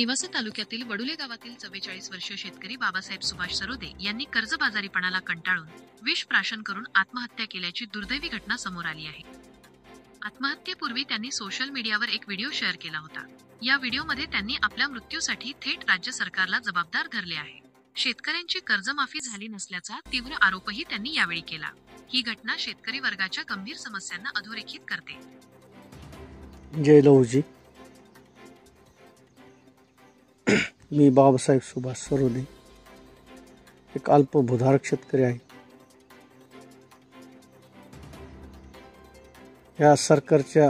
नेवासा तालुक्यातील वडुले गावातील 44 वर्षीय शेतकरी बाबासाहेब सुभाष सरोदे यांनी कर्जबाजारीपणाला कंटाळून विष प्राशन करून आत्महत्या केल्याची दुर्दैवी घटना समोर आली आहे। आत्महत्येपूर्वी त्यांनी सोशल मीडियावर एक व्हिडिओ शेअर केला होता। या व्हिडिओमध्ये त्यांनी आपल्या मृत्यूसाठी थेट राज्य सरकारला जबाबदार धरले आहे। शेतकऱ्यांची कर्जमाफी झाली नसल्याचा तीव्र आरोपही त्यांनी यावेळी केला। ही घटना शेतकरी वर्गाच्या गंभीर समस्यांना अधोरेखित करते। जय लहूजी, मी बाबासाहेब सुभाष सरोदे एक अल्पभूधारक शेतकरी आहे। या सरकारच्या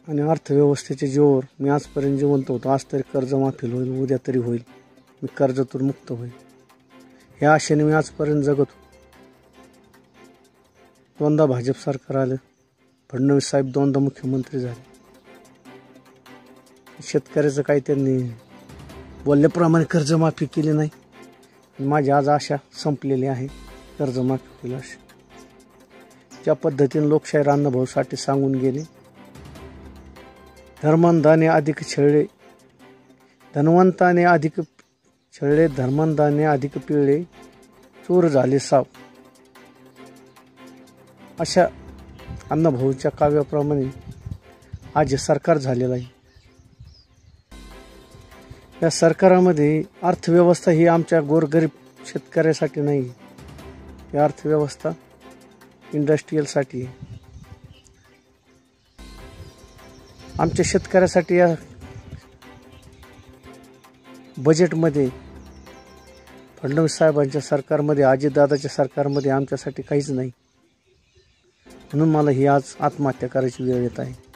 आणि अर्थव्यवस्थेच्या जोर मी आजपर्यंत जिवंत होतो। आज तरी कर्जमाफी होईल, उद्या तरी होईल, मी कर्जातून मुक्त होईल, ह्या आशेने मी आजपर्यंत जगत होतो। दोनदा भाजप सरकार आलं, फडणवीस साहेब दोनदा मुख्यमंत्री झाले। शेतकऱ्याचं काही त्यांनी बोलल्याप्रमाणे कर्जमाफी केली नाही। माझी आज आशा संपलेली आहे, कर्जमाफी होईल अशी। ज्या पद्धतीने लोकशाहीर अण्णाभाऊ साठे सांगून गेले, धर्मांधाने अधिक छळले, धनवंताने अधिक छळले, धर्मांधाने अधिक पिळले, चोर झाले साव, अशा अण्णाभाऊच्या काव्याप्रमाणे आज हे सरकार झालेलं आहे। या सरकारामध्ये अर्थव्यवस्था ही आमच्या गोरगरीब शेतकऱ्यासाठी नाही, या अर्थव्यवस्था इंडस्ट्रीयलसाठी आहे। आमच्या शेतकऱ्यासाठी या बजेटमध्ये, फडणवीस साहेबांच्या सरकारमध्ये, अजितदादाच्या सरकारमध्ये आमच्यासाठी काहीच नाही। म्हणून मला ही आज आत्महत्या करायची वेळ येत आहे।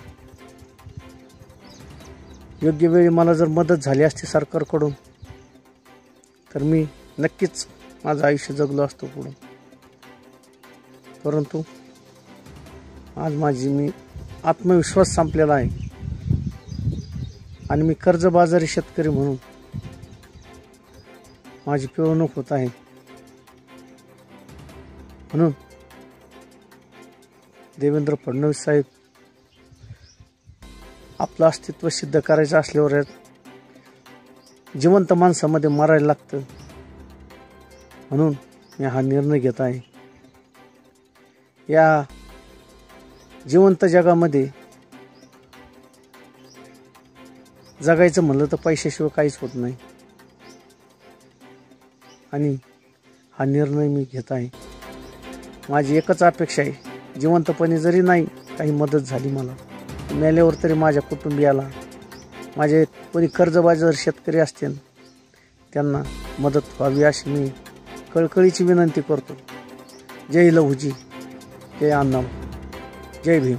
योग्य वेळी मला जर मदत झाली असती सरकारकडून तर मी नक्कीच माझं आयुष्य जगलो असतो पुढे। परंतु आज मी आत्मविश्वास संपलेला आहे आणि मी कर्जबाजारी शेतकरी म्हणून माझी पिळवणूक होत आहे। म्हणून देवेंद्र फडणवीस साहेब, आपलं अस्तित्व सिद्ध करायचं असल्यावर जिवंत माणसामध्ये मरायला लागतं। म्हणून मी हा निर्णय घेत आहे। या जिवंत जगामध्ये जगायचं म्हणलं तर पैशाशिवाय काहीच होत नाही आणि हा निर्णय मी घेत आहे। माझी एकच अपेक्षा आहे, जिवंतपणे जरी नाही काही मदत झाली, मला मेल्यावर तरी माझ्या कुटुंबियाला, माझे कोणी कर्जबाजार शेतकरी असतील त्यांना मदत व्हावी अशी मी कळकळीची विनंती करतो। जय लहूजी, जय अण्णाभाऊ, जय भीम।